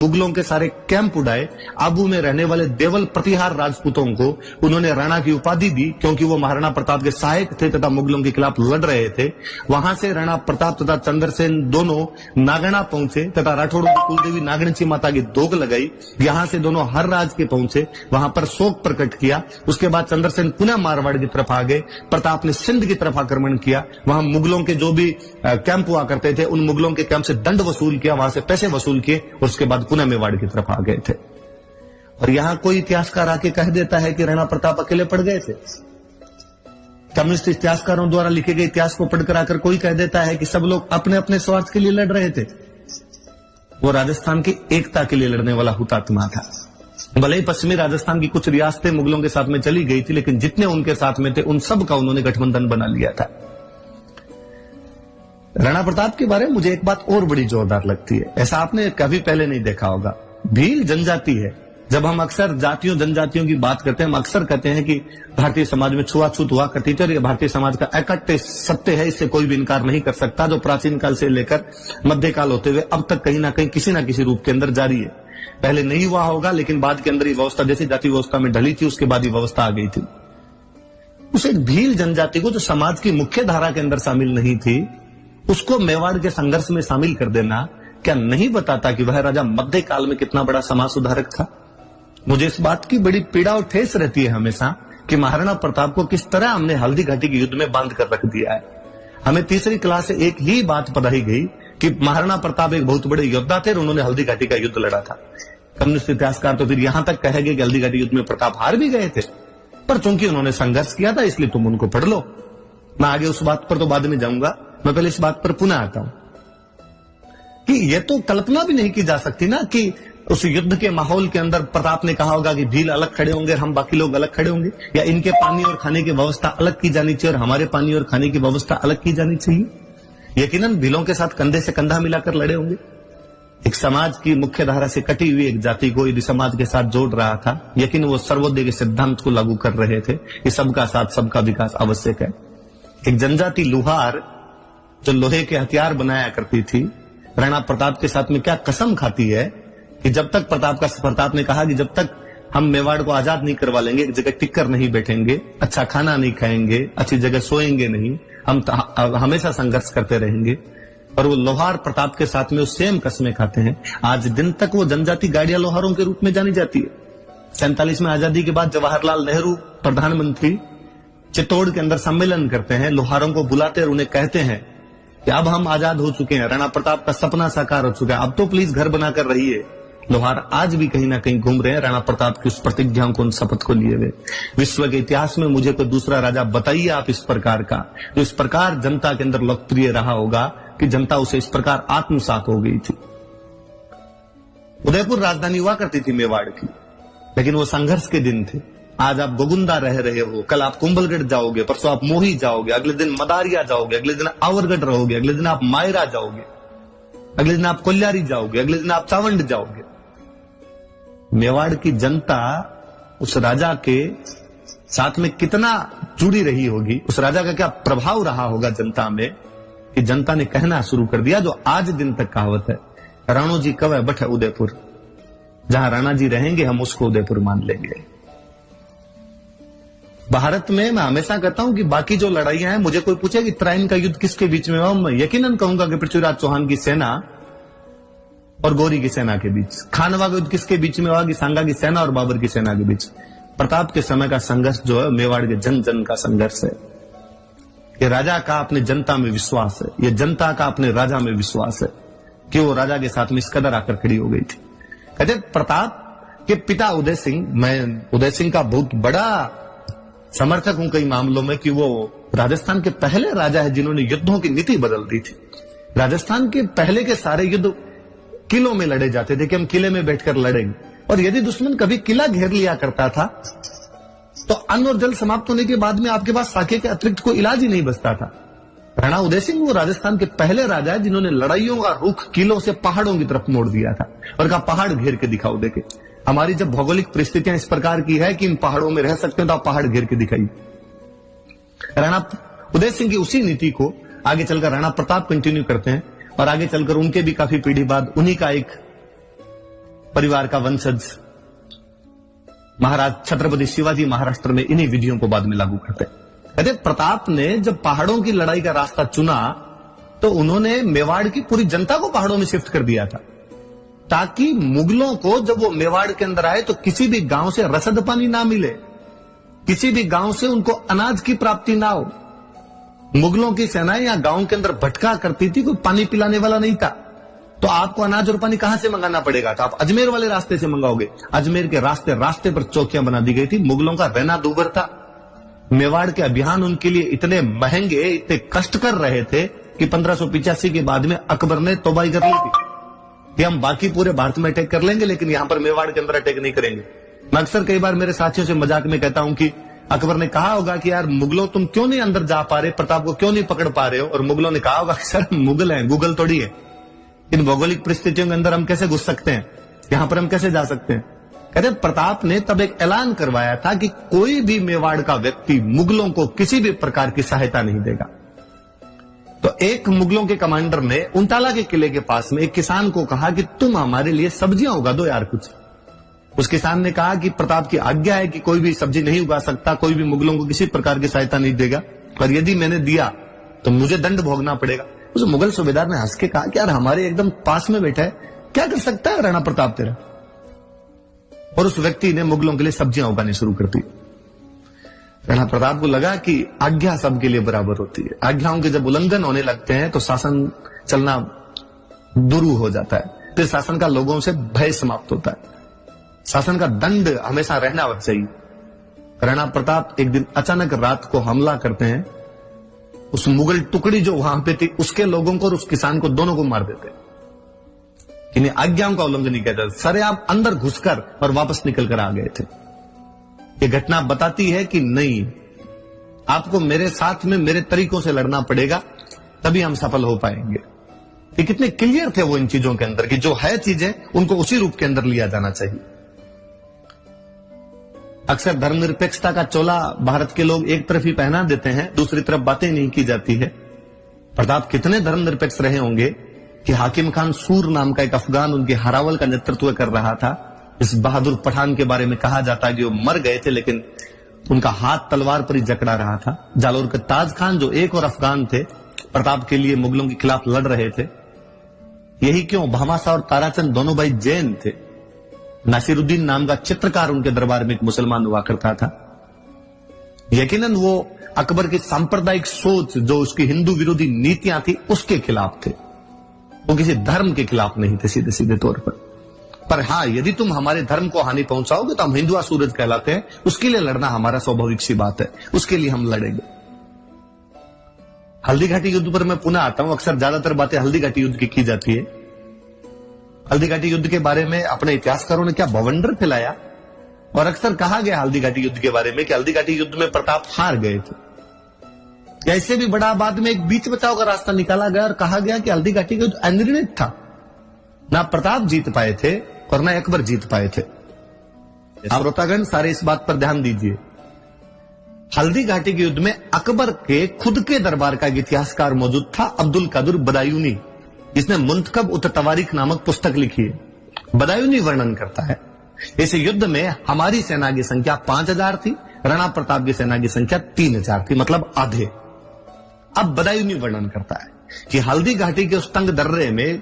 मुगलों के सारे कैंप उड़ाए। आबू में रहने वाले देवल प्रतिहार राजपूतों को उन्होंने राणा की उपाधि दी, क्योंकि वो महाराणा प्रताप के सहायक थे तथा मुगलों के खिलाफ लड़ रहे थे। वहां से राणा प्रताप तथा चंद्रसेन दोनों नागणा पहुंचे तथा राठौड़ों की कुलदेवी नागणची माता की दोग लगाई। यहां से दोनों हर राज के पहुंचे, वहां पर शोक प्रकट किया। उसके बाद चंद्रसेन पुनः मारवाड़ की तरफ आ गए। प्रताप ने सिंध की तरफ आक्रमण किया। वहां मुगलों के जो भी कैंप हुआ करते थे उन मुगलों के कैंप से दंड वसूल किया, वहां से पैसे वसूल किए और उसके बाद पुनः मेवाड़ की तरफ आ गए थे। और यहां कोई इतिहासकार आके कह देता है कि राणा प्रताप अकेले पड़ गए थे। कम्युनिस्ट इतिहासकारों द्वारा लिखे गए इतिहास को पढ़कर आकर कोई कह देता है कि सब लोग अपने अपने स्वार्थ के लिए लड़ रहे थे। वो राजस्थान की एकता के लिए लड़ने वाला हुतात्मा था। भले ही पश्चिमी राजस्थान की कुछ रियासतें मुगलों के साथ में चली गई थी, लेकिन जितने उनके साथ में थे उन सब का उन्होंने गठबंधन बना लिया था। राणा प्रताप के बारे में मुझे एक बात और बड़ी जोरदार लगती है, ऐसा आपने कभी पहले नहीं देखा होगा। भील जनजाति है। जब हम अक्सर जातियों जनजातियों की बात करते हैं, हम अक्सर कहते हैं कि भारतीय समाज में छुआछूत हुआ करती थी और ये भारतीय समाज का अकट्य सत्य है, इससे कोई भी इनकार नहीं कर सकता, जो प्राचीन काल से लेकर मध्यकाल होते हुए अब तक कहीं ना कहीं किसी ना किसी रूप के अंदर जारी है। पहले नहीं हुआ होगा, लेकिन बाद के अंदर ये व्यवस्था जैसी जाति व्यवस्था में ढली थी, उसके बाद ये व्यवस्था आ गई थी। उस एक भील जनजाति को जो समाज की मुख्य धारा के अंदर शामिल नहीं थी, उसको मेवाड़ के संघर्ष में शामिल कर देना क्या नहीं बताता कि वह राजा मध्यकाल में कितना बड़ा समाज सुधारक था। मुझे इस बात की बड़ी पीड़ा और ठेस रहती है हमेशा कि महाराणा प्रताप को किस तरह हमने हल्दी घाटी के युद्ध में बांध कर रख दिया है। हमें तीसरी क्लास से एक ही बात पढ़ाई गई कि महाराणा प्रताप एक बहुत बड़े योद्धा थे और उन्होंने हल्दी घाटी का युद्ध लड़ा था। कम्युनिस्ट इतिहासकार तो फिर यहां तक कहेंगे कि हल्दी घाटी युद्ध में प्रताप हार भी गए थे, पर चूंकि उन्होंने संघर्ष किया था इसलिए तुम उनको पढ़ लो। मैं आगे उस बात पर तो बाद में जाऊंगा, मैं पहले इस बात पर पुनः आता हूं कि यह तो कल्पना भी नहीं की जा सकती ना कि उस युद्ध के माहौल के अंदर प्रताप ने कहा होगा कि भील अलग खड़े होंगे, हम बाकी लोग अलग खड़े होंगे, या इनके पानी और खाने की व्यवस्था अलग की जानी चाहिए और हमारे पानी और खाने की व्यवस्था अलग की जानी चाहिए। यकीनन भीलों के साथ कंधे से कंधा मिलाकर लड़े होंगे। एक समाज की मुख्य धारा से कटी हुई एक जाति को यदि समाज के साथ जोड़ रहा था, यकीन वो सर्वोदय के सिद्धांत को लागू कर रहे थे कि सबका साथ सबका विकास आवश्यक है। एक जनजाति लुहार जो लोहे के हथियार बनाया करती थी, राणा प्रताप के साथ में क्या कसम खाती है कि जब तक प्रताप ने कहा कि जब तक हम मेवाड़ को आजाद नहीं करवा लेंगे, एक जगह टिक कर नहीं बैठेंगे, अच्छा खाना नहीं खाएंगे, अच्छी जगह सोएंगे नहीं, हम हमेशा संघर्ष करते रहेंगे। और वो लोहार प्रताप के साथ में वो सेम कस्में खाते हैं। आज दिन तक वो जनजाति गाड़िया लोहारों के रूप में जानी जाती है। 47 में आजादी के बाद जवाहरलाल नेहरू प्रधानमंत्री चित्तौड़ के अंदर सम्मेलन करते हैं, लोहारों को बुलाते और उन्हें कहते हैं कि अब हम आजाद हो चुके हैं, राणा प्रताप का सपना साकार हो चुका है, अब तो प्लीज घर बनाकर रहिए। लोहार आज भी कहीं ना कहीं घूम रहे हैं राणा प्रताप की उस प्रतिज्ञा को, उन शपथ को लिए हुए। विश्व के इतिहास में मुझे कोई दूसरा राजा बताइए आप इस प्रकार का, जो इस प्रकार जनता के अंदर लोकप्रिय रहा होगा कि जनता उसे इस प्रकार आत्मसात हो गई थी। उदयपुर राजधानी हुआ करती थी मेवाड़ की, लेकिन वो संघर्ष के दिन थे। आज आप गोगुंदा रह रहे हो, कल आप कुंभलगढ़ जाओगे, परसों आप मोही जाओगे, अगले दिन मदारिया जाओगे, अगले दिन आवरगढ़ रहोगे, अगले दिन आप मायरा जाओगे, अगले दिन आप कोल्यारी जाओगे, अगले दिन आप चावंड जाओगे। मेवाड़ की जनता उस राजा के साथ में कितना जुड़ी रही होगी, उस राजा का क्या प्रभाव रहा होगा जनता में, कि जनता ने कहना शुरू कर दिया जो आज दिन तक कहावत है, राणो जी कवे बठ उदयपुर, जहां राणा जी रहेंगे हम उसको उदयपुर मान लेंगे। भारत में मैं हमेशा कहता हूं कि बाकी जो लड़ाइयां हैं, मुझे कोई पूछे कि त्राइन का युद्ध किसके बीच में हुआ, मैं यकीनन कहूंगा कि पृथ्वीराज चौहान की सेना और गौरी की सेना के बीच। खानवा का युद्ध किसके बीच में हुआ कि सांगा की सेना और बाबर की सेना के बीच। प्रताप के समय का संघर्ष जो है मेवाड़ के जन जन का संघर्ष है। ये राजा का अपने जनता में विश्वास है, ये जनता का अपने राजा में विश्वास है कि वो राजा के साथ में इस कदर आकर खड़ी हो गई थी। कहते प्रताप के पिता उदय सिंह, मैं उदय सिंह का बहुत बड़ा समर्थक हूं कई मामलों में कि वो राजस्थान के पहले राजा है जिन्होंने युद्धों की नीति बदल दी थी। राजस्थान के पहले के सारे युद्ध किलों में लड़े जाते थे कि हम किले में बैठकर लड़ेंगे, और यदि दुश्मन कभी किला घेर लिया करता था तो अन्न और जल समाप्त होने के बाद में आपके पास साके के अतिरिक्त कोई इलाज ही नहीं बचता था। राणा उदय सिंह वो राजस्थान के पहले राजा है जिन्होंने लड़ाइयों का रुख किलों से पहाड़ों की तरफ मोड़ दिया था और कहा पहाड़ घेर के दिखाओ। देखे हमारी जब भौगोलिक परिस्थितियां इस प्रकार की है कि इन पहाड़ों में रह सकते हैं तो आप पहाड़ घेर के दिखाइए। राणा उदय सिंह की उसी नीति को आगे चलकर राणा प्रताप कंटिन्यू करते हैं और आगे चलकर उनके भी काफी पीढ़ी बाद उन्हीं का एक परिवार का वंशज महाराज छत्रपति शिवाजी महाराष्ट्र में इन्हीं विधियों को बाद में लागू करते। कहते प्रताप ने जब पहाड़ों की लड़ाई का रास्ता चुना तो उन्होंने मेवाड़ की पूरी जनता को पहाड़ों में शिफ्ट कर दिया था, ताकि मुगलों को जब वो मेवाड़ के अंदर आए तो किसी भी गांव से रसद पानी ना मिले, किसी भी गांव से उनको अनाज की प्राप्ति ना हो। मुगलों की सेनाएं या गांव के अंदर भटका करती थी, कोई पानी पिलाने वाला नहीं था, तो आपको अनाज और पानी कहां से मंगाना पड़ेगा? तो आप अजमेर वाले रास्ते से मंगाओगे। अजमेर के रास्ते पर चौकियां बना दी गई थी। मुगलों का रहना दूभर था। मेवाड़ के अभियान उनके लिए इतने महंगे, इतने कष्ट कर रहे थे कि 1585 के बाद में अकबर ने तौबा कर ली थी कि हम बाकी पूरे भारत में अटैक कर लेंगे, लेकिन यहां पर मेवाड़ के अंदर अटैक नहीं करेंगे। मैं अक्सर कई बार मेरे साथियों से मजाक में कहता हूं कि अकबर ने कहा होगा कि यार मुगलों तुम क्यों नहीं अंदर जा पा रहे, प्रताप को क्यों नहीं पकड़ पा रहे हो, और मुगलों ने कहा होगा कि सर मुगल हैं, गूगल थोड़ी है, इन भौगोलिक परिस्थितियों के अंदर हम कैसे घुस सकते हैं, यहां पर हम कैसे जा सकते हैं। कहते प्रताप ने तब एक ऐलान करवाया था कि कोई भी मेवाड़ का व्यक्ति मुगलों को किसी भी प्रकार की सहायता नहीं देगा। तो एक मुगलों के कमांडर ने उंटाला के किले के पास में एक किसान को कहा कि तुम हमारे लिए सब्जियां उगा दो यार कुछ। उस किसान ने कहा कि प्रताप की आज्ञा है कि कोई भी सब्जी नहीं उगा सकता, कोई भी मुगलों को किसी प्रकार की सहायता नहीं देगा, और यदि मैंने दिया तो मुझे दंड भोगना पड़ेगा। उस मुगल सूबेदार ने हंस के कहा कि यार हमारे एकदम पास में बैठा है, क्या कर सकता है राणा प्रताप तेरा। और उस व्यक्ति ने मुगलों के लिए सब्जियां उगानी शुरू कर दी। राणा प्रताप को लगा कि आज्ञा सबके लिए बराबर होती है, आज्ञाओं के जब उल्लंघन होने लगते हैं तो शासन चलना दुरू हो जाता है, फिर शासन का लोगों से भय समाप्त होता है, शासन का दंड हमेशा रहना चाहिए। राणा प्रताप एक दिन अचानक रात को हमला करते हैं, उस मुगल टुकड़ी जो वहां पे थी उसके लोगों को और उस किसान को दोनों को मार देते। इन्हें आज्ञाओं का उल्लंघन नहीं कहता, सरे आप अंदर घुसकर और वापस निकल कर आ गए थे। ये घटना बताती है कि नहीं, आपको मेरे साथ में मेरे तरीकों से लड़ना पड़ेगा, तभी हम सफल हो पाएंगे। ये कितने क्लियर थे वो इन चीजों के अंदर कि जो है चीजें उनको उसी रूप के अंदर लिया जाना चाहिए। अक्सर धर्मनिरपेक्षता का चोला भारत के लोग एक तरफ ही पहना देते हैं, दूसरी तरफ बातें नहीं की जाती है। प्रताप कितने धर्मनिरपेक्ष रहे होंगे कि हाकिम खान सूर नाम का एक अफगान उनके हरावल का नेतृत्व कर रहा था। इस बहादुर पठान के बारे में कहा जाता है कि वो मर गए थे, लेकिन उनका हाथ तलवार पर ही जकड़ा रहा था। जालोर के ताज खान जो एक और अफगान थे, प्रताप के लिए मुगलों के खिलाफ लड़ रहे थे। यही क्यों, भामाशाह और ताराचंद दोनों भाई जैन थे। नासिरुद्दीन नाम का चित्रकार उनके दरबार में एक मुसलमान हुआ करता था। यकीनन वो अकबर की सांप्रदायिक सोच, जो उसकी हिंदू विरोधी नीतियां थी, उसके खिलाफ थे, वो किसी धर्म के खिलाफ नहीं थे सीधे सीधे तौर पर हां, यदि तुम हमारे धर्म को हानि पहुंचाओगे तो हम हिंदुआ सूरज कहलाते हैं, उसके लिए लड़ना हमारा स्वाभाविक सी बात है, उसके लिए हम लड़ेंगे। हल्दी घाटी युद्ध पर मैं पुनः आता हूं। अक्सर ज्यादातर बातें हल्दी घाटी युद्ध की जाती है। हल्दी घाटी युद्ध के बारे में अपने इतिहासकारों ने क्या बवंडर फैलाया, और अक्सर कहा गया हल्दी घाटी युद्ध के बारे में कि हल्दी घाटी युद्ध में प्रताप हार गए थे। ऐसे भी बड़ा बाद में एक बीच बचाव का रास्ता निकाला गया और कहा गया कि हल्दी घाटी का युद्ध अनिर्णित था, ना प्रताप जीत पाए थे और ना अकबर जीत पाए थे। श्रोतागण सारे इस बात पर ध्यान दीजिए। हल्दी घाटी के युद्ध में अकबर के खुद के दरबार का एक इतिहासकार मौजूद था, अब्दुल कादिर बदायूनी, जिसने मुंतखब उत तवारीख नामक पुस्तक लिखी है। बदायूनी वर्णन करता है इस युद्ध में हमारी सेना की संख्या 5000 थी, राणा प्रताप की सेना की संख्या 3000 थी, मतलब आधे। अब बदायूनी वर्णन करता है कि हल्दी घाटी के उस तंग दर्रे में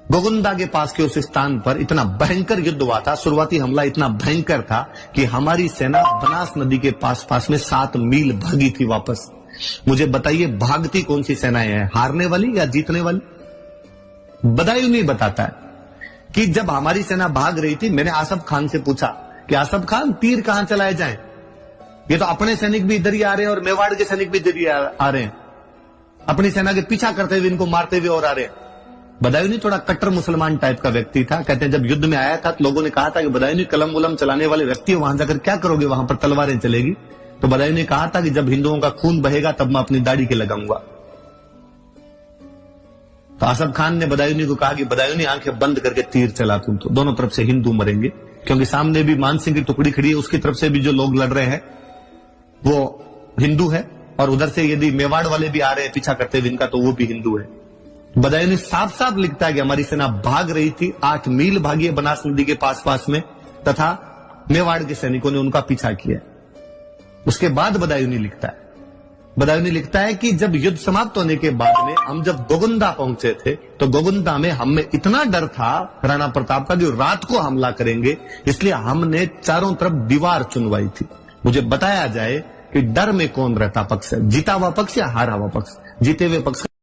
गोगुंदा के पास के उस स्थान पर इतना भयंकर युद्ध हुआ था। शुरुआती हमला इतना भयंकर था कि हमारी सेना बनास नदी के पास में 7 मील भागी थी वापस। मुझे बताइए, भागती कौन सी सेनाएं हैं, हारने वाली या जीतने वाली? बदायूनी बताता है कि जब हमारी सेना भाग रही थी, मैंने आसफ खान से पूछा कि आसफ खान, तीर कहां चलाए जाएं? ये तो अपने सैनिक भी इधर ही आ रहे हैं और मेवाड़ के सैनिक भी इधर ही आ रहे हैं, अपनी सेना के पीछा करते हुए, इनको मारते हुए और आ रहे हैं। बदायूनी थोड़ा कट्टर मुसलमान टाइप का व्यक्ति था। कहते हैं जब युद्ध में आया था तो लोगों ने कहा था कि बदायूनी कलम उलम चलाने वाले व्यक्ति हो, वहां जाकर क्या करोगे, वहां पर तलवारें चलेगी। तो बदायूनी ने कहा था कि जब हिंदुओं का खून बहेगा तब मैं अपनी दाढ़ी के लगाऊंगा। तो आसफ खान ने बदायूनी को कहा कि बदायूनी आंखें बंद करके तीर चला, तुम तो दोनों तरफ से हिंदू मरेंगे, क्योंकि सामने भी मान सिंह की टुकड़ी खड़ी है, उसकी तरफ से भी जो लोग लड़ रहे हैं वो हिंदू है, और उधर से यदि मेवाड़ वाले भी आ रहे हैं पीछा करते हुए इनका, तो वो भी हिंदू है। बदायूं साफ साफ लिखता है कि हमारी सेना भाग रही थी, 8 मील भागी है बनास नदी के पास में, तथा मेवाड़ के सैनिकों ने उनका पीछा किया। उसके बाद बदायूं लिखता है, बदायूं लिखता है कि जब युद्ध समाप्त होने के बाद में हम जब गोगुंदा पहुंचे थे, तो गोगुंदा में हमें इतना डर था राणा प्रताप का कि रात को हमला करेंगे, इसलिए हमने चारों तरफ दीवार चुनवाई थी। मुझे बताया जाए कि डर में कौन रहता पक्ष है, जीता हुआ पक्ष या हारा हुआ पक्ष? जीते हुए पक्ष